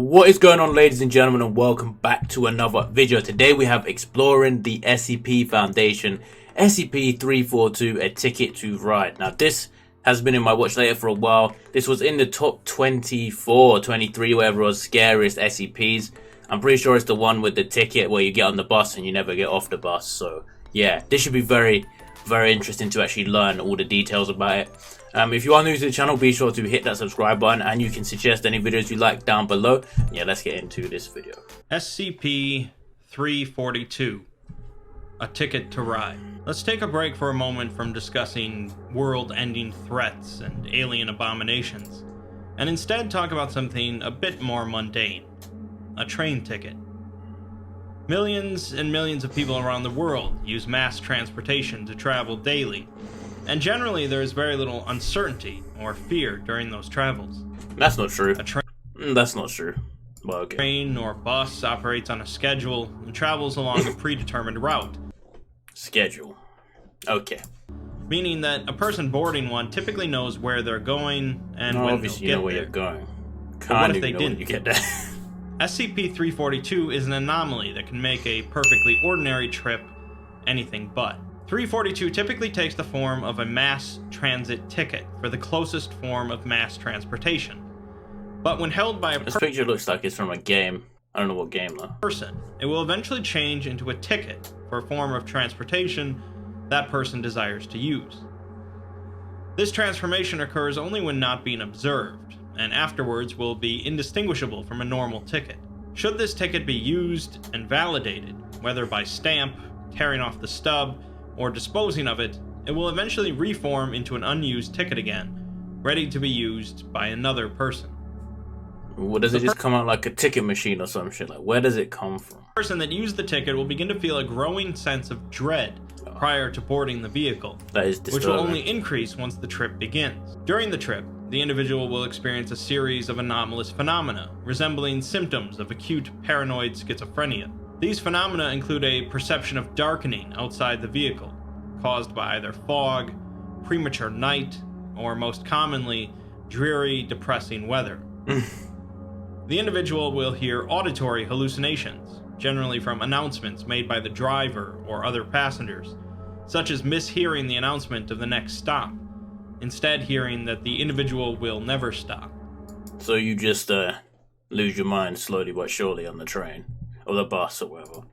What is going on, ladies and gentlemen, and welcome back to another video. Today we have exploring the SCP Foundation, SCP-342, a ticket to ride. Now this has been in my watch later for a while. This was in the top 24, 23, whatever it was, scariest SCPs. I'm pretty sure it's the one with the ticket where you get on the bus and you never get off the bus. So yeah, this should be very interesting to actually learn all the details about it. If you are new to the channel, be sure to hit that subscribe button, and you can suggest any videos you like down below. Yeah, let's get into this video. SCP-342, a ticket to ride. Let's take a break for a moment from discussing world-ending threats and alien abominations, and instead talk about something a bit more mundane: a train ticket. Millions and millions of people around the world use mass transportation to travel daily, and generally there is very little uncertainty or fear during those travels. That's not true. That's not true. Well, okay. Train or bus operates on a schedule and travels along a predetermined route. Schedule. Okay. Meaning that a person boarding one typically knows where they're going and when they'll get there. Obviously you know where you're going. But what if they didn't? You get there. SCP-342 is an anomaly that can make a perfectly ordinary trip anything but. 342 typically takes the form of a mass transit ticket for the closest form of mass transportation. But when held by a This picture looks like it's from a game. I don't know what game though. Person, it will eventually change into a ticket for a form of transportation that person desires to use. This transformation occurs only when not being observed, and afterwards will be indistinguishable from a normal ticket. Should this ticket be used and validated, whether by stamp, tearing off the stub, or disposing of it, it will eventually reform into an unused ticket again, ready to be used by another person. What does it just come out like a ticket machine or some shit? Like, where does it come from? The person that used the ticket will begin to feel a growing sense of dread prior to boarding the vehicle, That is disturbing. which will only increase once the trip begins. During the trip, the individual will experience a series of anomalous phenomena, resembling symptoms of acute paranoid schizophrenia. These phenomena include a perception of darkening outside the vehicle, caused by either fog, premature night, or most commonly, dreary, depressing weather. The individual will hear auditory hallucinations, generally from announcements made by the driver or other passengers, such as mishearing the announcement of the next stop, instead hearing that the individual will never stop. So you just lose your mind slowly but surely on the train, or the bus, or whatever.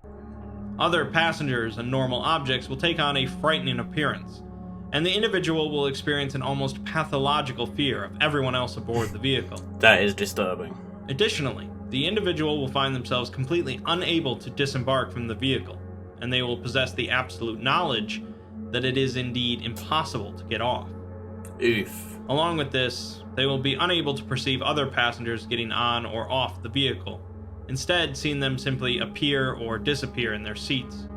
Other passengers and normal objects will take on a frightening appearance, and the individual will experience an almost pathological fear of everyone else aboard the vehicle. That is disturbing. Additionally, the individual will find themselves completely unable to disembark from the vehicle, and they will possess the absolute knowledge that it is indeed impossible to get off. Oof. Along with this, they will be unable to perceive other passengers getting on or off the vehicle, instead seeing them simply appear or disappear in their seats.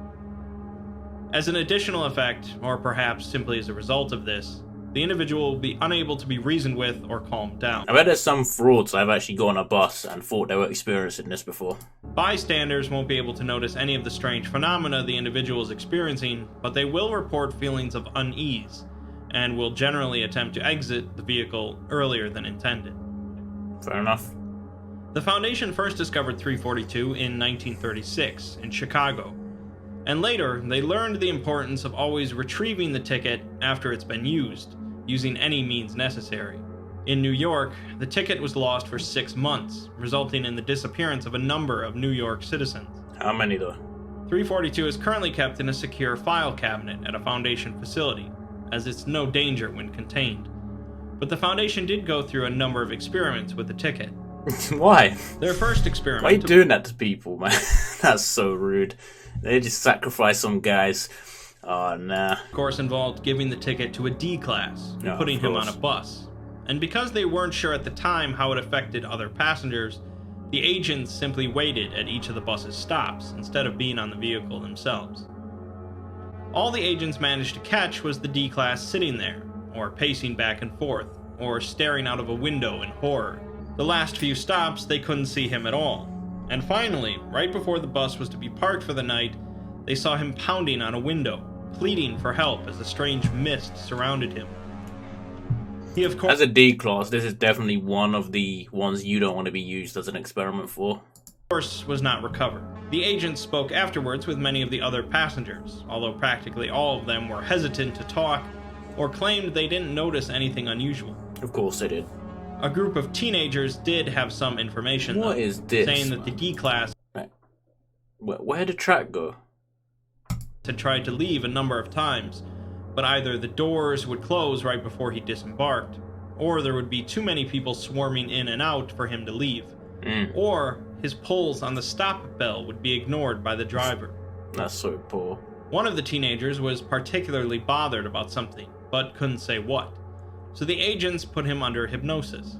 As an additional effect, or perhaps simply as a result of this, the individual will be unable to be reasoned with or calmed down. I bet there's some frauds I've actually got on a bus and thought they were experiencing this before. Bystanders won't be able to notice any of the strange phenomena the individual is experiencing, but they will report feelings of unease, and will generally attempt to exit the vehicle earlier than intended. Fair enough. The Foundation first discovered 342 in 1936 in Chicago, and later they learned the importance of always retrieving the ticket after it's been used, using any means necessary. In New York, the ticket was lost for 6 months, resulting in the disappearance of a number of New York citizens. How many though? 342 is currently kept in a secure file cabinet at a Foundation facility, as it's no danger when contained. But the Foundation did go through a number of experiments with the ticket. Why? Their first experiment... Why are you doing that to people, man? That's so rude. They just sacrifice some guys. Oh, nah. Of course, involved giving the ticket to a D-class and putting him on a bus. And because they weren't sure at the time how it affected other passengers, the agents simply waited at each of the bus's stops instead of being on the vehicle themselves. All the agents managed to catch was the D-class sitting there, or pacing back and forth, or staring out of a window in horror. The last few stops, they couldn't see him at all. And finally, right before the bus was to be parked for the night, they saw him pounding on a window, pleading for help as a strange mist surrounded him. He, of As a D class, this is definitely one of the ones you don't want to be used as an experiment for. course, was not recovered. The agents spoke afterwards with many of the other passengers, although practically all of them were hesitant to talk or claimed they didn't notice anything unusual. Of course they did. A group of teenagers did have some information, What though, is this, saying that man? the D class Where did the track go? had tried to leave a number of times, but either the doors would close right before he disembarked, or there would be too many people swarming in and out for him to leave, or his pulls on the stop bell would be ignored by the driver. That's so poor. One of the teenagers was particularly bothered about something, but couldn't say what, so the agents put him under hypnosis.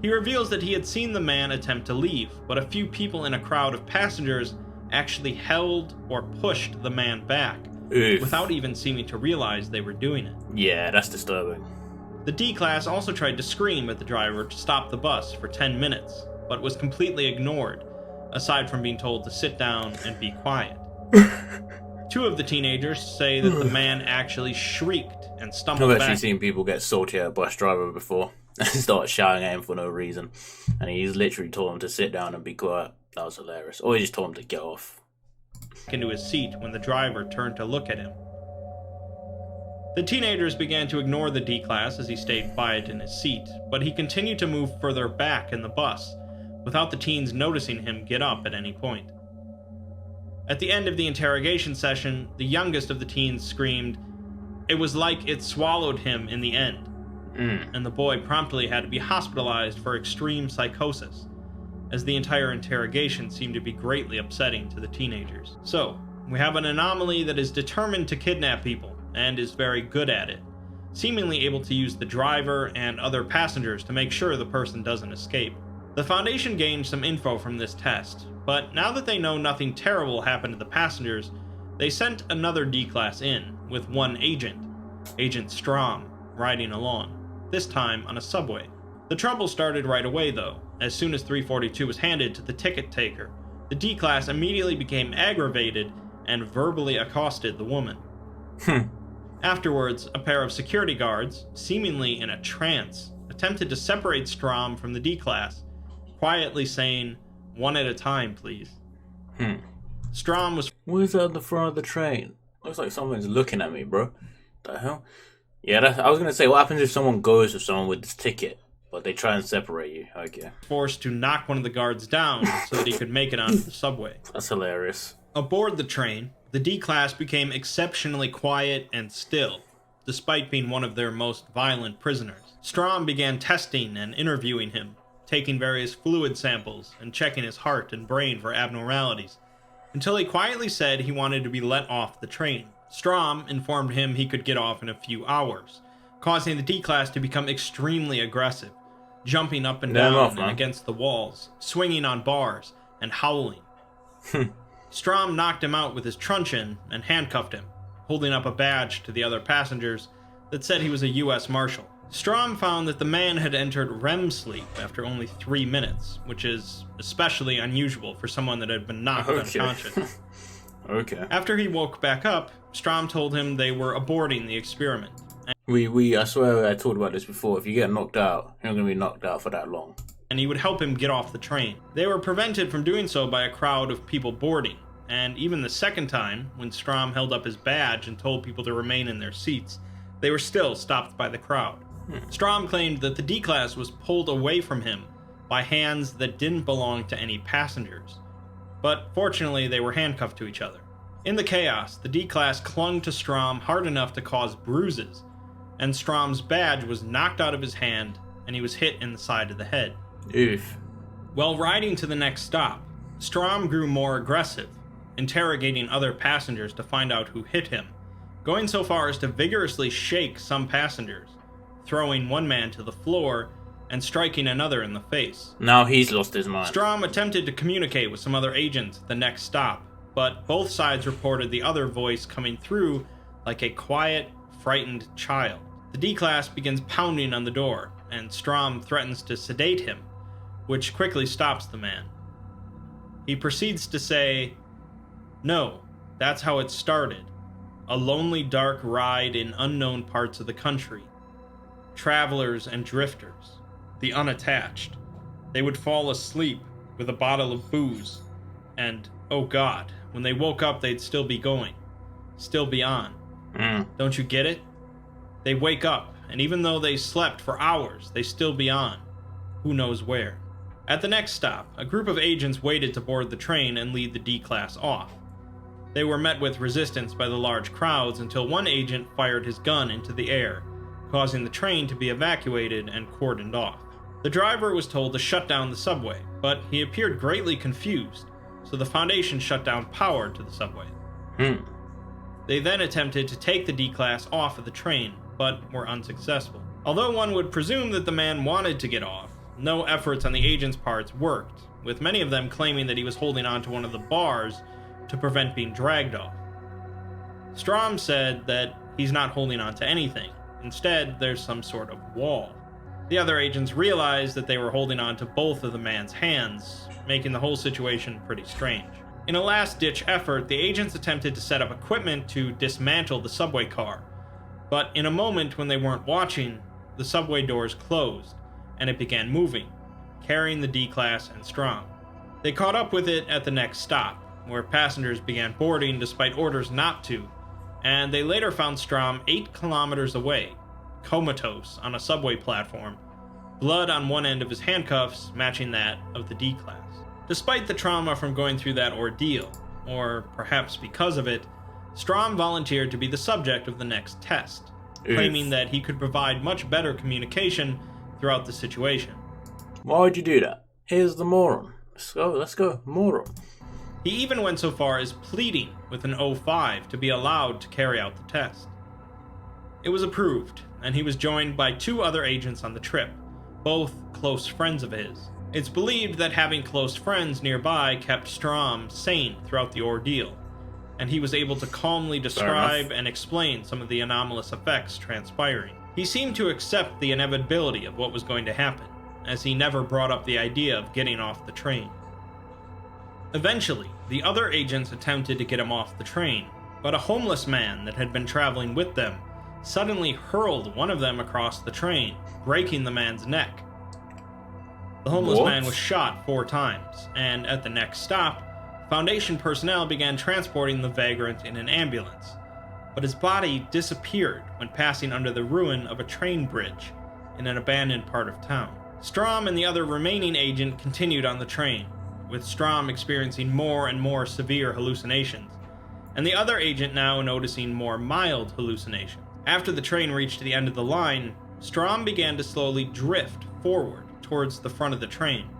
He reveals that he had seen the man attempt to leave, but a few people in a crowd of passengers actually held or pushed the man back, Oof. without even seeming to realize they were doing it. Yeah, that's disturbing. The D-Class also tried to scream at the driver to stop the bus for 10 minutes, but was completely ignored, aside from being told to sit down and be quiet. Two of the teenagers say that the man actually shrieked and stumbled I've back. actually seen people get salty at a bus driver before and start shouting at him for no reason. And he's literally told him to sit down and be quiet. That was hilarious. Or he just told him to get off. Into his seat when the driver turned to look at him. The teenagers began to ignore the D-Class as he stayed quiet in his seat, but he continued to move further back in the bus, without the teens noticing him get up at any point. At the end of the interrogation session, the youngest of the teens screamed, "It was like it swallowed him in the end," and the boy promptly had to be hospitalized for extreme psychosis, as the entire interrogation seemed to be greatly upsetting to the teenagers. So, we have an anomaly that is determined to kidnap people, and is very good at it, seemingly able to use the driver and other passengers to make sure the person doesn't escape. The Foundation gained some info from this test, but now that they know nothing terrible happened to the passengers, they sent another D-Class in, with one agent, Agent Strom, riding along, this time on a subway. The trouble started right away though. As soon as 342 was handed to the ticket taker, the D-Class immediately became aggravated and verbally accosted the woman. Afterwards, a pair of security guards, seemingly in a trance, attempted to separate Strom from the D-Class, quietly saying, "One at a time, please." Strom was... Where's that at the front of the train? Looks like someone's looking at me, bro. The hell? Yeah, I was gonna say, what happens if someone goes with someone with this ticket, but they try and separate you? Okay. forced to knock one of the guards down so that he could make it onto the subway. That's hilarious. Aboard the train, the D-Class became exceptionally quiet and still, despite being one of their most violent prisoners. Strom began testing and interviewing him, taking various fluid samples and checking his heart and brain for abnormalities, until he quietly said he wanted to be let off the train. Strom informed him he could get off in a few hours, causing the D-Class to become extremely aggressive, jumping up and down and against the walls, swinging on bars, and howling. Strom knocked him out with his truncheon and handcuffed him, holding up a badge to the other passengers that said he was a U.S. Marshal. Strom found that the man had entered REM sleep after only 3 minutes, which is especially unusual for someone that had been knocked unconscious. Okay. After he woke back up, Strom told him they were aborting the experiment. I swear I talked about this before. If you get knocked out, you're not going to be knocked out for that long. And he would help him get off the train. They were prevented from doing so by a crowd of people boarding, and even the second time, when Strom held up his badge and told people to remain in their seats, they were still stopped by the crowd. Strom claimed that the D-Class was pulled away from him by hands that didn't belong to any passengers, but fortunately they were handcuffed to each other. In the chaos, the D-Class clung to Strom hard enough to cause bruises, and Strom's badge was knocked out of his hand, and he was hit in the side of the head. Oof. While riding to the next stop, Strom grew more aggressive, interrogating other passengers to find out who hit him, going so far as to vigorously shake some passengers, throwing one man to the floor and striking another in the face. Now he's lost his mind. Strom attempted to communicate with some other agents at the next stop, but both sides reported the other voice coming through like a quiet, frightened child. The D-Class begins pounding on the door, and Strom threatens to sedate him, which quickly stops the man. He proceeds to say, "No, that's how it started. A lonely, dark ride in unknown parts of the country. travelers, and drifters, the unattached. They would fall asleep with a bottle of booze, and, oh god, when they woke up they'd still be going. Still be on. Don't you get it? They wake up, and even though they slept for hours, they still be on. Who knows where. At the next stop, a group of agents waited to board the train and lead the D-Class off. They were met with resistance by the large crowds until one agent fired his gun into the air, causing the train to be evacuated and cordoned off. The driver was told to shut down the subway, but he appeared greatly confused, so the Foundation shut down power to the subway. They then attempted to take the D-Class off of the train, but were unsuccessful. Although one would presume that the man wanted to get off, no efforts on the agents' parts worked, with many of them claiming that he was holding on to one of the bars to prevent being dragged off. Strom said that he's not holding on to anything. Instead, there's some sort of wall. The other agents realized that they were holding on to both of the man's hands, making the whole situation pretty strange. In a last-ditch effort, the agents attempted to set up equipment to dismantle the subway car, but in a moment when they weren't watching, the subway doors closed, and it began moving, carrying the D-Class and Strom. They caught up with it at the next stop, where passengers began boarding despite orders not to, and they later found Strom 8 kilometers away, comatose on a subway platform, blood on one end of his handcuffs matching that of the D-Class. Despite the trauma from going through that ordeal, or perhaps because of it, Strom volunteered to be the subject of the next test, claiming that he could provide much better communication throughout the situation. Why would you do that? Here's the moron. Let's go, moron. He even went so far as pleading with an 05 to be allowed to carry out the test. It was approved, and he was joined by 2 other agents on the trip, both close friends of his. It's believed that having close friends nearby kept Strom sane throughout the ordeal, and he was able to calmly describe and explain some of the anomalous effects transpiring. He seemed to accept the inevitability of what was going to happen, as he never brought up the idea of getting off the train. Eventually, the other agents attempted to get him off the train, but a homeless man that had been traveling with them suddenly hurled one of them across the train, breaking the man's neck. The homeless man was shot 4 times, and at the next stop, Foundation personnel began transporting the vagrant in an ambulance, but his body disappeared when passing under the ruin of a train bridge in an abandoned part of town. Strom and the other remaining agent continued on the train, with Strom experiencing more and more severe hallucinations, and the other agent now noticing more mild hallucinations. After the train reached the end of the line, Strom began to slowly drift forward towards the front of the train,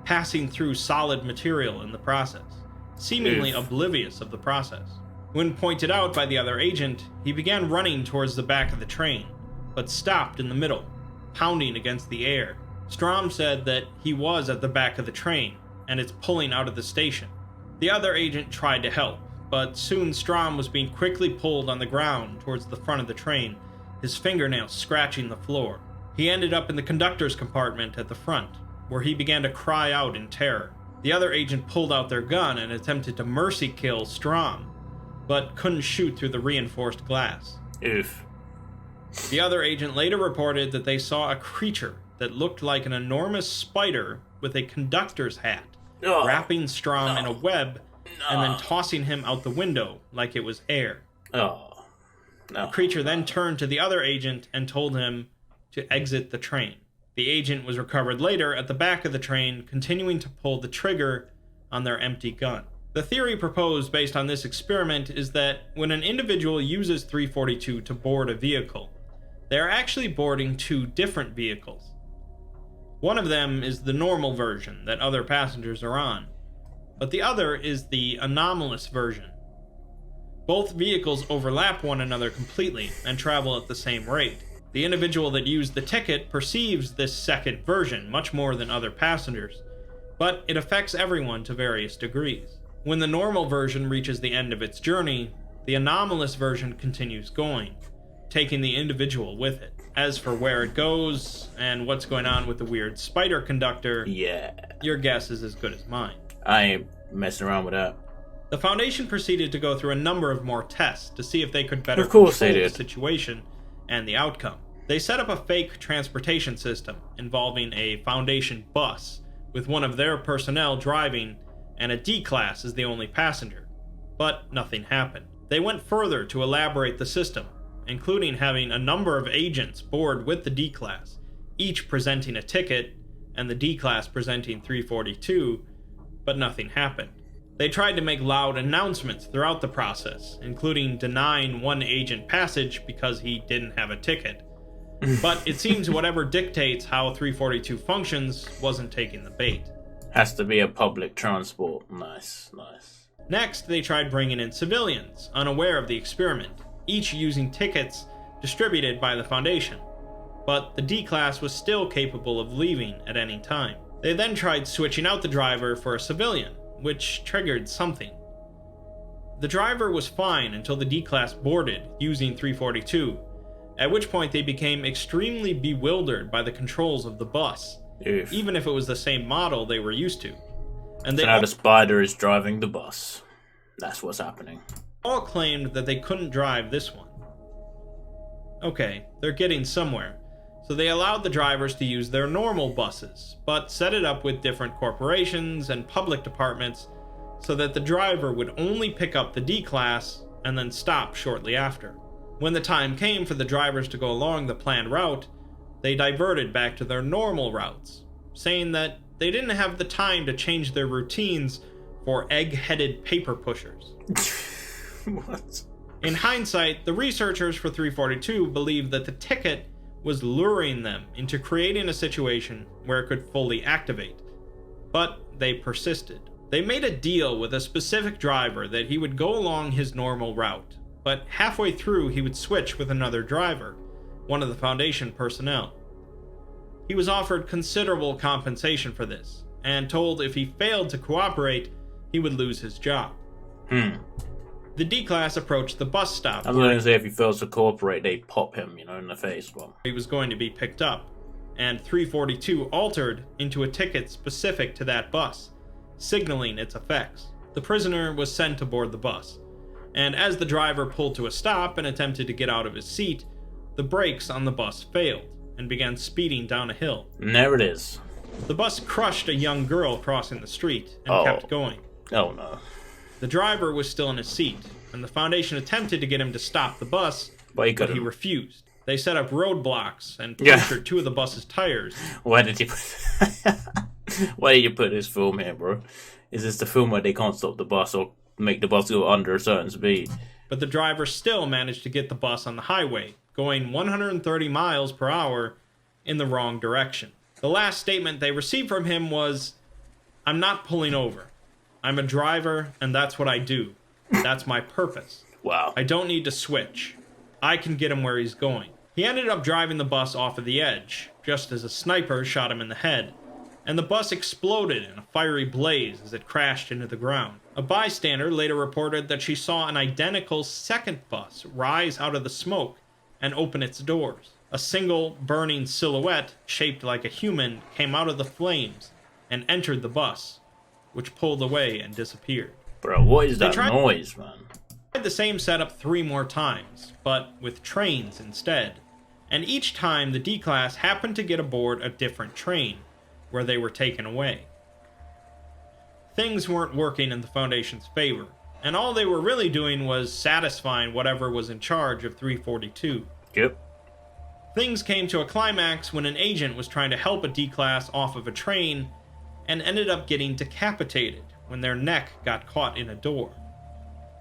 passing through solid material in the process, seemingly oblivious of the process. When pointed out by the other agent, he began running towards the back of the train, but stopped in the middle, pounding against the air. Strom said that he was at the back of the train, and it's pulling out of the station. The other agent tried to help, but soon Strom was being quickly pulled on the ground towards the front of the train, his fingernails scratching the floor. He ended up in the conductor's compartment at the front, where he began to cry out in terror. The other agent pulled out their gun and attempted to mercy kill Strom, but couldn't shoot through the reinforced glass. The other agent later reported that they saw a creature that looked like an enormous spider with a conductor's hat, wrapping Strom in a web and then tossing him out the window like it was air. The creature then turned to the other agent and told him to exit the train. The agent was recovered later at the back of the train, continuing to pull the trigger on their empty gun. The theory proposed based on this experiment is that when an individual uses 342 to board a vehicle, they are actually boarding 2 different vehicles. One of them is the normal version that other passengers are on, but the other is the anomalous version. Both vehicles overlap one another completely and travel at the same rate. The individual that used the ticket perceives this second version much more than other passengers, but it affects everyone to various degrees. When the normal version reaches the end of its journey, the anomalous version continues going, taking the individual with it. As for where it goes, and what's going on with the weird spider conductor, your guess is as good as mine. I ain't messing around with that. The Foundation proceeded to go through a number of more tests to see if they could better control the situation and the outcome. They set up a fake transportation system involving a Foundation bus with one of their personnel driving and a D-Class as the only passenger. But nothing happened. They went further to elaborate the system, including having a number of agents board with the D-Class, each presenting a ticket, and the D-Class presenting 342, but nothing happened. They tried to make loud announcements throughout the process, including denying one agent passage because he didn't have a ticket. But it seems whatever dictates how 342 functions wasn't taking the bait. Has to be a public transport. Nice, nice. Next, they tried bringing in civilians, unaware of the experiment, each using tickets distributed by the Foundation. But the D-Class was still capable of leaving at any time. They then tried switching out the driver for a civilian, which triggered something. The driver was fine until the D-Class boarded using 342, at which point they became extremely bewildered by the controls of the bus, Oof. even if it was the same model they were used to. And So they now the spider is driving the bus. That's what's happening. all claimed that they couldn't drive this one. Okay, they're getting somewhere. So they allowed the drivers to use their normal buses, but set it up with different corporations and public departments so that the driver would only pick up the D-Class and then stop shortly after. When the time came for the drivers to go along the planned route, they diverted back to their normal routes, saying that they didn't have the time to change their routines for egg-headed paper pushers. What? In hindsight, the researchers for 342 believed that the ticket was luring them into creating a situation where it could fully activate. But they persisted. They made a deal with a specific driver that he would go along his normal route, but halfway through he would switch with another driver, one of the Foundation personnel. He was offered considerable compensation for this, and told if he failed to cooperate, he would lose his job. The D-Class approached the bus stop. I was going to say if he fails to cooperate, they pop him, in the face. Well, He was going to be picked up, and 342 altered into a ticket specific to that bus, signaling its effects. The prisoner was sent aboard the bus, and as the driver pulled to a stop and attempted to get out of his seat, the brakes on the bus failed and began speeding down a hill. and there it is. The bus crushed a young girl crossing the street and kept going. Oh no. The driver was still in his seat, and the Foundation attempted to get him to stop the bus, But he but couldn't. he refused. They set up roadblocks and Yeah. punctured two of the bus's tires. Why did you put... Why did you put this film here, bro? Is this the film where they can't stop the bus or make the bus go under a certain speed? But the driver still managed to get the bus on the highway, going 130 miles per hour in the wrong direction. The last statement they received from him was, "I'm not pulling over. I'm a driver, and that's what I do. That's my purpose. Wow. I don't need to switch. I can get him where he's going." He ended up driving the bus off of the edge, just as a sniper shot him in the head, and the bus exploded in a fiery blaze as it crashed into the ground. A bystander later reported that she saw an identical second bus rise out of the smoke and open its doors. A single burning silhouette, shaped like a human, came out of the flames and entered the bus, which pulled away and disappeared. Bro, what is that tried- noise, man? Tried the same setup 3 more times, but with trains instead. And each time the D-Class happened to get aboard a different train, where they were taken away. Things weren't working in the Foundation's favor, and all they were really doing was satisfying whatever was in charge of 342. Yep. Things came to a climax when an agent was trying to help a D-Class off of a train and ended up getting decapitated when their neck got caught in a door.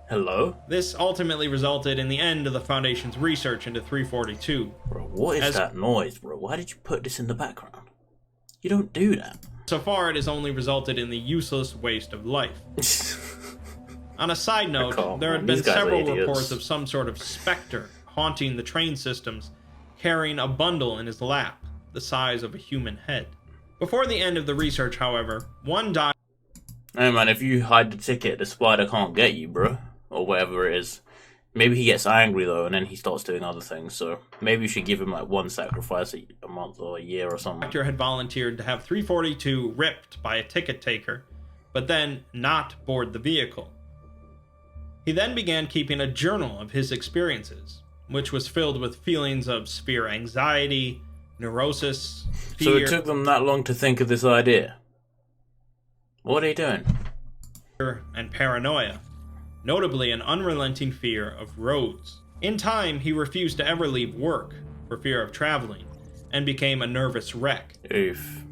Hello? This ultimately resulted in the end of the Foundation's research into 342. Bro, what is As- that noise, bro? Why did you put this in the background? You don't do that. So far, it has only resulted in the useless waste of life. On a side note, Come there on, have been these guys are several idiots. reports of some sort of specter haunting the train systems, carrying a bundle in his lap, the size of a human head. Before the end of the research, however, one died. Hey man, if you hide the ticket, the spider can't get you, bro. Or whatever it is. Maybe he gets angry though, and then he starts doing other things. So maybe you should give him like one sacrifice a month or a year or something. Doctor had volunteered to have 342 ripped by a ticket taker, but then not board the vehicle. He then began keeping a journal of his experiences, which was filled with feelings of severe anxiety, neurosis, fear. So it took them that long to think of this idea? What are they doing? And paranoia, notably an unrelenting fear of roads. In time, he refused to ever leave work for fear of traveling, and became a nervous wreck. Oof.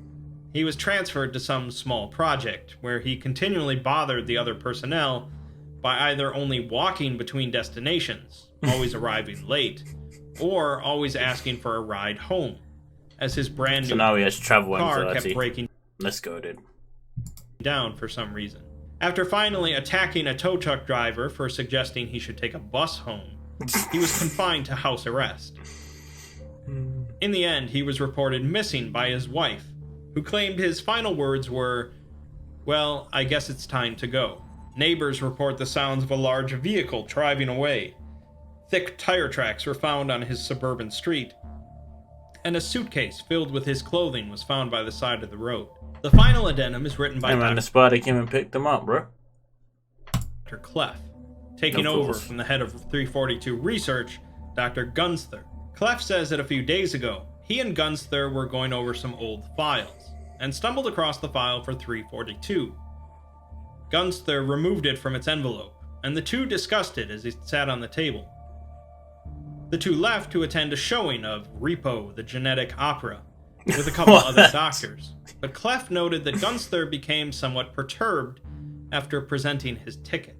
He was transferred to some small project, where he continually bothered the other personnel by either only walking between destinations, always arriving late, or always asking for a ride home, as his brand new So now he has travel car anxiety. kept breaking Let's go, dude. down for some reason. After finally attacking a tow truck driver for suggesting he should take a bus home, he was confined to house arrest. In the end, he was reported missing by his wife, who claimed his final words were, "Well, I guess it's time to go." Neighbors report the sounds of a large vehicle driving away. Thick tire tracks were found on his suburban street, and a suitcase filled with his clothing was found by the side of the road. The final addendum is written by Hey man, the spider came and picked them up, bro. Dr. Clef, taking over from the head of 342 Research, Dr. Gunsther. Clef says that a few days ago, he and Gunsther were going over some old files, and stumbled across the file for 342. Gunsther removed it from its envelope, and the two discussed it as it sat on the table. The two left to attend a showing of Repo, the Genetic Opera, with a couple other doctors, but Clef noted that Gunsther became somewhat perturbed after presenting his ticket.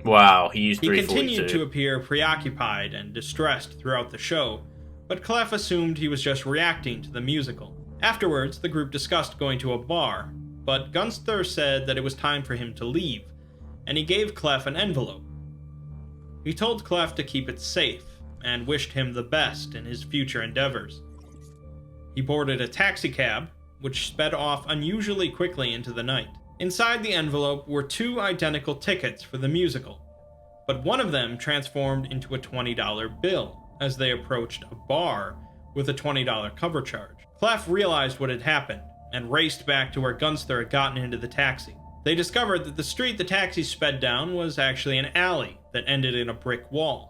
Wow, he used He 342. continued to appear preoccupied and distressed throughout the show, but Clef assumed he was just reacting to the musical. Afterwards, the group discussed going to a bar, but Gunsther said that it was time for him to leave, and he gave Clef an envelope. He told Clef to keep it safe, and wished him the best in his future endeavors. He boarded a taxicab, which sped off unusually quickly into the night. Inside the envelope were two identical tickets for the musical, but one of them transformed into a $20 bill as they approached a bar with a $20 cover charge. Clef realized what had happened and raced back to where Gunsther had gotten into the taxi. They discovered that the street the taxi sped down was actually an alley that ended in a brick wall.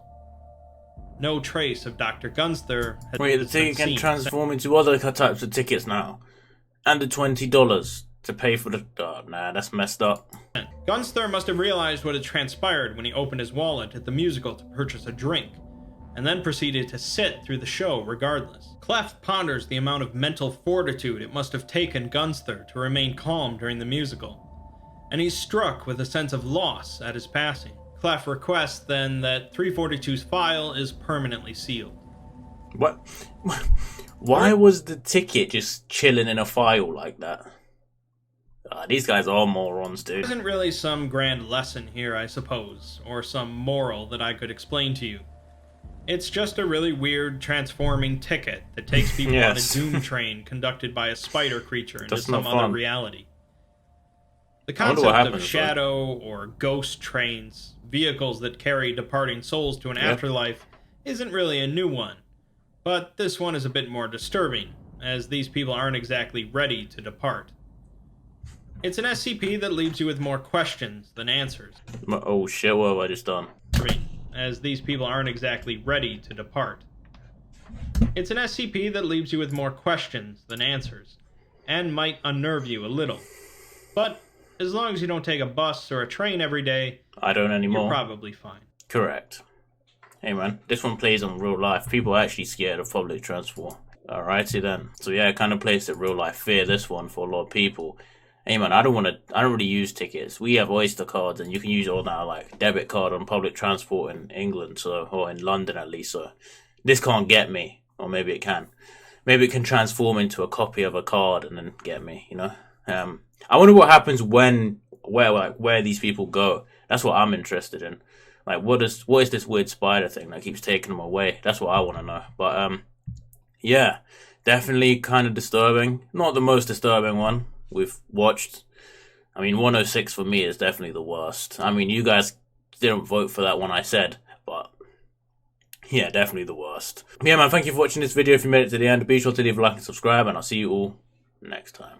No trace of Dr. Gunsther had Wait, the been ticket can seen. transform into other types of tickets now. And the $20 to pay for the... Oh, nah, that's messed up. Gunsther must have realized what had transpired when he opened his wallet at the musical to purchase a drink, and then proceeded to sit through the show regardless. Clef ponders the amount of mental fortitude it must have taken Gunsther to remain calm during the musical, and he's struck with a sense of loss at his passing. Clef requests then that 342's file is permanently sealed. What? Why was the ticket just chilling in a file like that? These guys are morons, dude. There isn't really some grand lesson here, I suppose, or some moral that I could explain to you. It's just a really weird transforming ticket that takes people Yes. on a doom train conducted by a spider creature into That's some not other fun. reality. The I wonder what concept of happens, shadow or ghost trains, vehicles that carry departing souls to an afterlife, isn't really a new one. But this one is a bit more disturbing, as these people aren't exactly ready to depart. It's an SCP that leaves you with more questions than answers. Oh shit, what have I just done? As these people aren't exactly ready to depart. It's an SCP that leaves you with more questions than answers, and might unnerve you a little. But as long as you don't take a bus or a train every day, I don't anymore. you're probably fine. Correct. Hey man, this one plays on real life. People are actually scared of public transport. Alrighty then. So yeah, it kind of plays to real life fear, this one, for a lot of people. Hey man, I don't really use tickets. We have Oyster cards, and you can use all now, like, debit card on public transport in England, so, or in London at least, so this can't get me. Or maybe it can. Maybe it can transform into a copy of a card and then get me, you know? I wonder what happens where these people go. That's what I'm interested in. Like, what is this weird spider thing that keeps taking them away? That's what I want to know. But, yeah, definitely kind of disturbing. Not the most disturbing one we've watched. I mean, 106 for me is definitely the worst. I mean, you guys didn't vote for that one I said, but yeah, definitely the worst. Yeah, man, thank you for watching this video. If you made it to the end, be sure to leave a like and subscribe, and I'll see you all next time.